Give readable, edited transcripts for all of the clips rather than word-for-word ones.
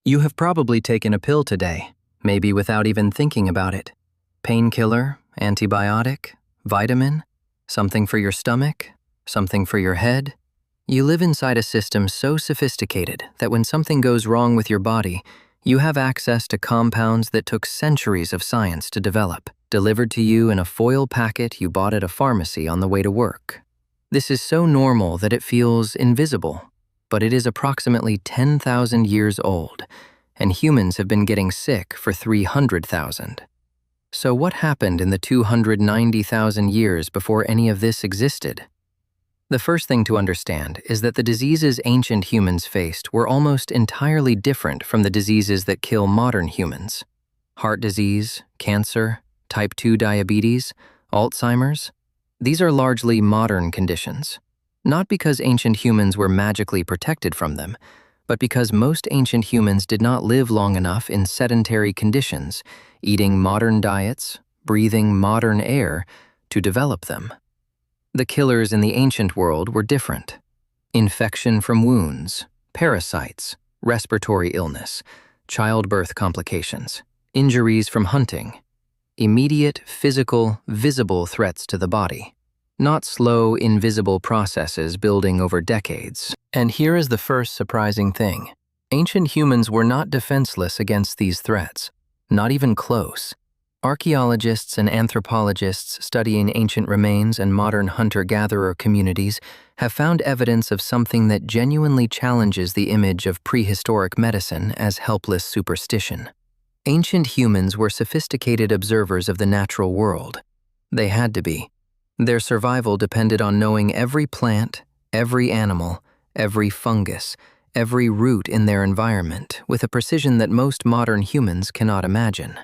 You have probably taken a pill today, maybe without even thinking about it. Painkiller, antibiotic, vitamin, something for your stomach, something for your head. You live inside a system so sophisticated that when something goes wrong with your body, you have access to compounds that took centuries of science to develop, delivered to you in a foil packet you bought at a pharmacy on the way to work. This is so normal that it feels invisible, but it is approximately 10,000 years old, and humans have been getting sick for 300,000. So what happened in the 290,000 years before any of this existed? The first thing to understand is that the diseases ancient humans faced were almost entirely different from the diseases that kill modern humans. Heart disease, cancer, type 2 diabetes, Alzheimer's, these are largely modern conditions. Not because ancient humans were magically protected from them, but because most ancient humans did not live long enough in sedentary conditions, eating modern diets, breathing modern air, to develop them. The killers in the ancient world were different. Infection from wounds, parasites, respiratory illness, childbirth complications, injuries from hunting. Immediate, physical, visible threats to the body. Not slow, invisible processes building over decades. And here is the first surprising thing. Ancient humans were not defenseless against these threats, not even close. Archaeologists and anthropologists studying ancient remains and modern hunter-gatherer communities have found evidence of something that genuinely challenges the image of prehistoric medicine as helpless superstition. Ancient humans were sophisticated observers of the natural world. They had to be. Their survival depended on knowing every plant, every animal, every fungus, every root in their environment with a precision that most modern humans cannot imagine.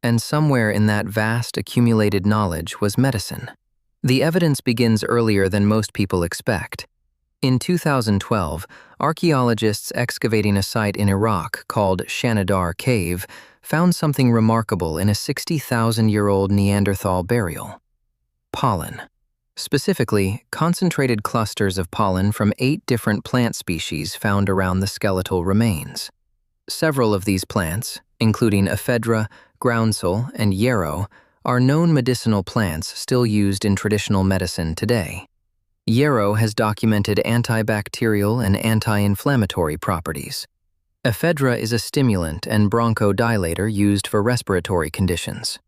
And somewhere in that vast accumulated knowledge was medicine. The evidence begins earlier than most people expect. In 2012, archaeologists excavating a site in Iraq called Shanidar Cave found something remarkable in a 60,000-year-old Neanderthal burial. Pollen. Specifically, concentrated clusters of pollen from 8 different plant species found around the skeletal remains. Several of these plants, including ephedra, groundsel, and yarrow, are known medicinal plants still used in traditional medicine today. Yarrow has documented antibacterial and anti-inflammatory properties. Ephedra is a stimulant and bronchodilator used for respiratory conditions.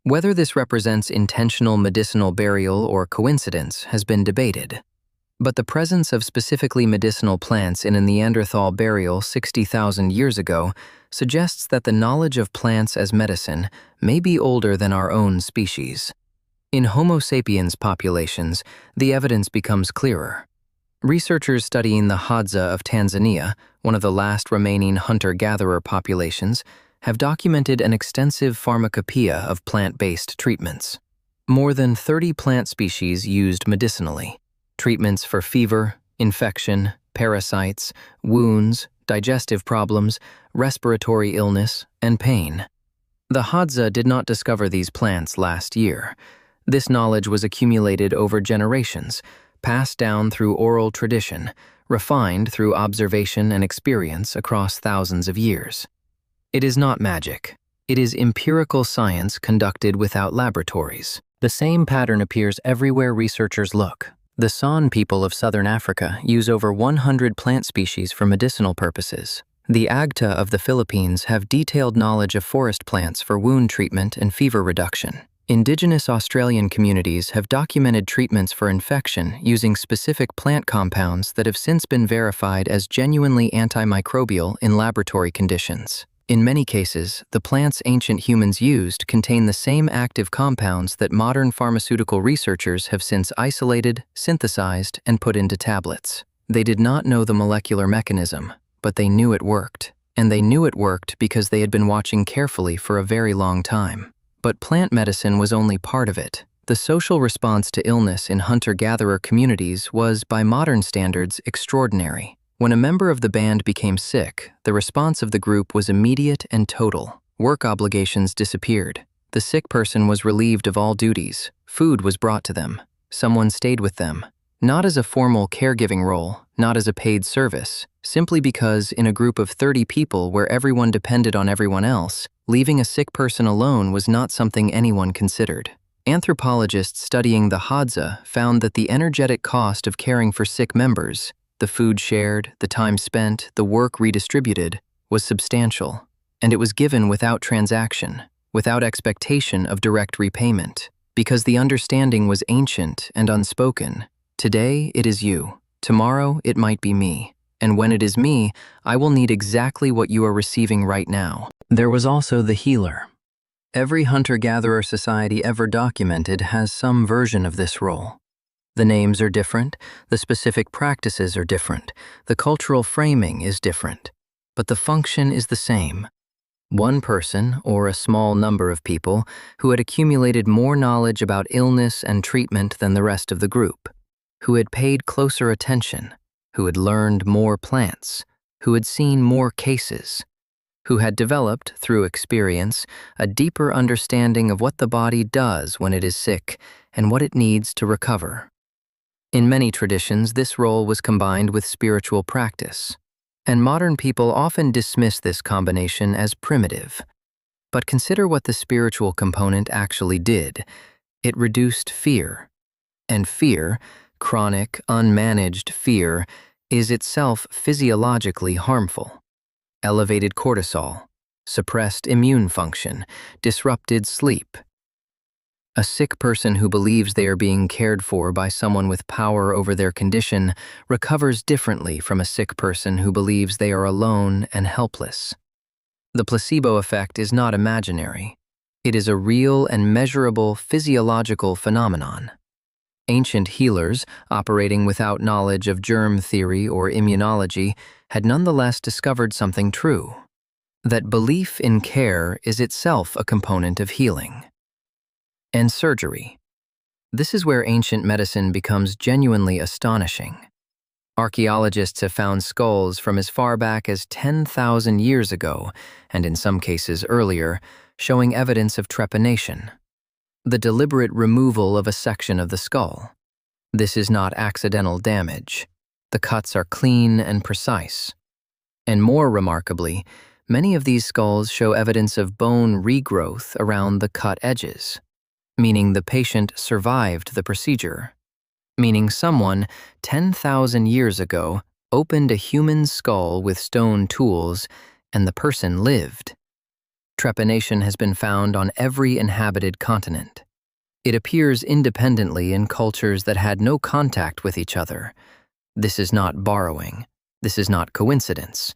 Whether this represents intentional medicinal burial or coincidence has been debated. But the presence of specifically medicinal plants in a Neanderthal burial 60,000 years ago suggests that the knowledge of plants as medicine may be older than our own species. In Homo sapiens populations, the evidence becomes clearer. Researchers studying the Hadza of Tanzania, one of the last remaining hunter-gatherer populations, have documented an extensive pharmacopoeia of plant-based treatments. More than 30 plant species used medicinally. Treatments for fever, infection, parasites, wounds, digestive problems, respiratory illness, and pain. The Hadza did not discover these plants last year. This knowledge was accumulated over generations, passed down through oral tradition, refined through observation and experience across thousands of years. It is not magic. It is empirical science conducted without laboratories. The same pattern appears everywhere researchers look. The San people of southern Africa use over 100 plant species for medicinal purposes. The Agta of the Philippines have detailed knowledge of forest plants for wound treatment and fever reduction. Indigenous Australian communities have documented treatments for infection using specific plant compounds that have since been verified as genuinely antimicrobial in laboratory conditions. In many cases, the plants ancient humans used contain the same active compounds that modern pharmaceutical researchers have since isolated, synthesized, and put into tablets. They did not know the molecular mechanism, but they knew it worked. And they knew it worked because they had been watching carefully for a very long time. But plant medicine was only part of it. The social response to illness in hunter-gatherer communities was, by modern standards, extraordinary. When a member of the band became sick, the response of the group was immediate and total. Work obligations disappeared. The sick person was relieved of all duties. Food was brought to them. Someone stayed with them. Not as a formal caregiving role, not as a paid service, simply because in a group of 30 people where everyone depended on everyone else, leaving a sick person alone was not something anyone considered. Anthropologists studying the Hadza found that the energetic cost of caring for sick members, the food shared, the time spent, the work redistributed, was substantial, and it was given without transaction, without expectation of direct repayment, because the understanding was ancient and unspoken. Today, it is you. Tomorrow, it might be me. And when it is me, I will need exactly what you are receiving right now. There was also the healer. Every hunter-gatherer society ever documented has some version of this role. The names are different, the specific practices are different, the cultural framing is different, but the function is the same. One person, or a small number of people, who had accumulated more knowledge about illness and treatment than the rest of the group, who had paid closer attention, who had learned more plants, who had seen more cases, who had developed, through experience, a deeper understanding of what the body does when it is sick and what it needs to recover. In many traditions, this role was combined with spiritual practice, and modern people often dismiss this combination as primitive. But consider what the spiritual component actually did. It reduced fear, and fear, chronic, unmanaged fear, is itself physiologically harmful. Elevated cortisol, suppressed immune function, disrupted sleep. A sick person who believes they are being cared for by someone with power over their condition recovers differently from a sick person who believes they are alone and helpless. The placebo effect is not imaginary. It is a real and measurable physiological phenomenon. Ancient healers, operating without knowledge of germ theory or immunology, had nonetheless discovered something true: that belief in care is itself a component of healing. And surgery. This is where ancient medicine becomes genuinely astonishing. Archaeologists have found skulls from as far back as 10,000 years ago, and in some cases earlier, showing evidence of trepanation, the deliberate removal of a section of the skull. This is not accidental damage. The cuts are clean and precise. And more remarkably, many of these skulls show evidence of bone regrowth around the cut edges, meaning the patient survived the procedure, meaning someone 10,000 years ago opened a human skull with stone tools and the person lived. Trepanation has been found on every inhabited continent. It appears independently in cultures that had no contact with each other. This is not borrowing. This is not coincidence.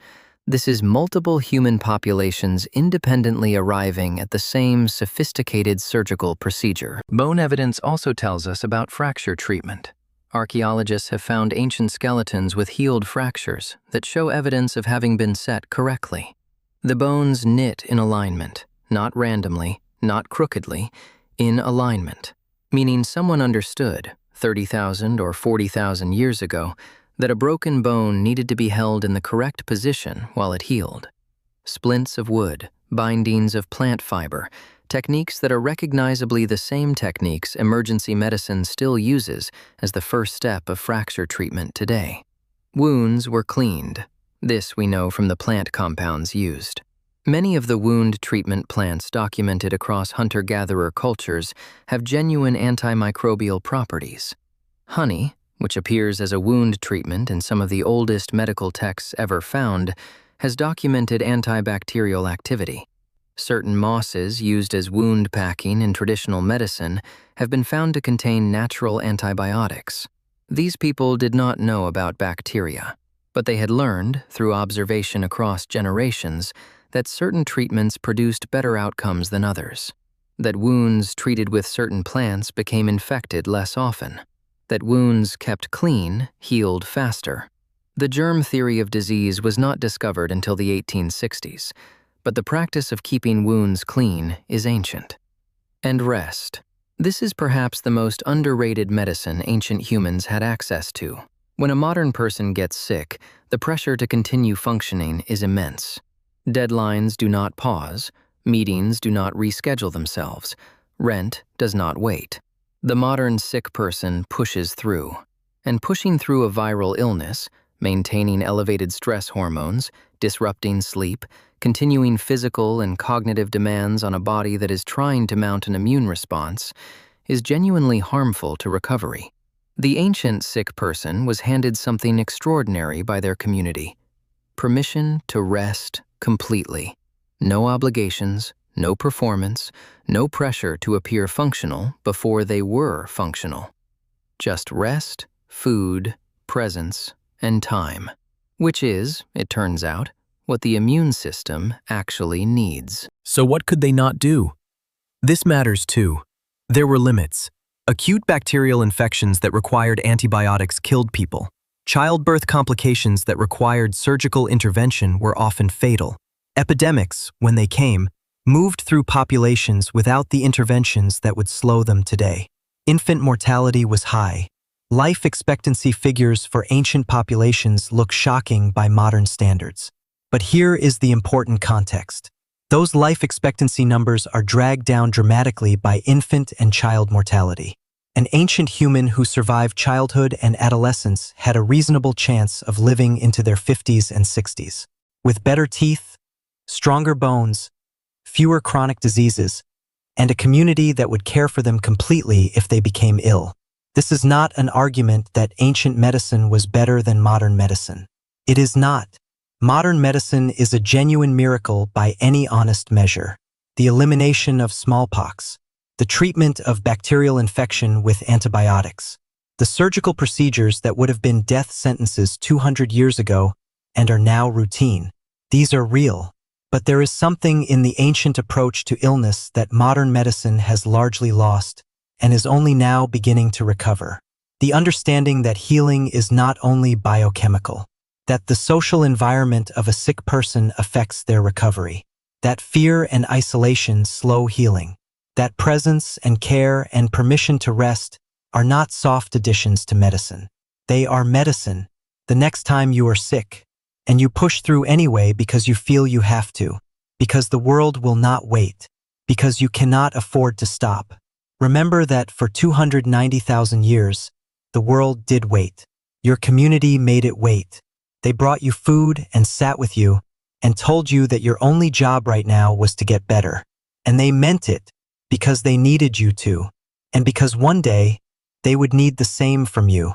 This is multiple human populations independently arriving at the same sophisticated surgical procedure. Bone evidence also tells us about fracture treatment. Archaeologists have found ancient skeletons with healed fractures that show evidence of having been set correctly. The bones knit in alignment, not randomly, not crookedly, in alignment, meaning someone understood, 30,000 or 40,000 years ago, that a broken bone needed to be held in the correct position while it healed. Splints of wood, bindings of plant fiber, techniques that are recognizably the same techniques emergency medicine still uses as the first step of fracture treatment today. Wounds were cleaned. This we know from the plant compounds used. Many of the wound treatment plants documented across hunter-gatherer cultures have genuine antimicrobial properties. Honey, which appears as a wound treatment in some of the oldest medical texts ever found, has documented antibacterial activity. Certain mosses used as wound packing in traditional medicine have been found to contain natural antibiotics. These people did not know about bacteria, but they had learned, through observation across generations, that certain treatments produced better outcomes than others, that wounds treated with certain plants became infected less often, that wounds kept clean healed faster. The germ theory of disease was not discovered until the 1860s, but the practice of keeping wounds clean is ancient. And rest. This is perhaps the most underrated medicine ancient humans had access to. When a modern person gets sick, the pressure to continue functioning is immense. Deadlines do not pause, meetings do not reschedule themselves, rent does not wait. The modern sick person pushes through, And pushing through a viral illness, maintaining elevated stress hormones, disrupting sleep, continuing physical and cognitive demands on a body that is trying to mount an immune response, is genuinely harmful to recovery. The ancient sick person was handed something extraordinary by their community: permission to rest completely. No obligations, no performance, no pressure to appear functional before they were functional. Just rest, food, presence, and time, which is, it turns out, what the immune system actually needs. So what could they not do? This matters too. There were limits. Acute bacterial infections that required antibiotics killed people. Childbirth complications that required surgical intervention were often fatal. Epidemics, when they came, moved through populations without the interventions that would slow them today. Infant mortality was high. Life expectancy figures for ancient populations look shocking by modern standards. But here is the important context. Those life expectancy numbers are dragged down dramatically by infant and child mortality. An ancient human who survived childhood and adolescence had a reasonable chance of living into their 50s and 60s. With better teeth, stronger bones, fewer chronic diseases, and a community that would care for them completely if they became ill. This is not an argument that ancient medicine was better than modern medicine. It is not. Modern medicine is a genuine miracle by any honest measure. The elimination of smallpox, the treatment of bacterial infection with antibiotics, the surgical procedures that would have been death sentences 200 years ago and are now routine. These are real. But there is something in the ancient approach to illness that modern medicine has largely lost and is only now beginning to recover. The understanding that healing is not only biochemical, that the social environment of a sick person affects their recovery, that fear and isolation slow healing, that presence and care and permission to rest are not soft additions to medicine. They are medicine. The next time you are sick, and you push through anyway because you feel you have to, because the world will not wait, because you cannot afford to stop. Remember that for 290,000 years, the world did wait. Your community made it wait. They brought you food and sat with you and told you that your only job right now was to get better. And they meant it because they needed you to, and because one day they would need the same from you.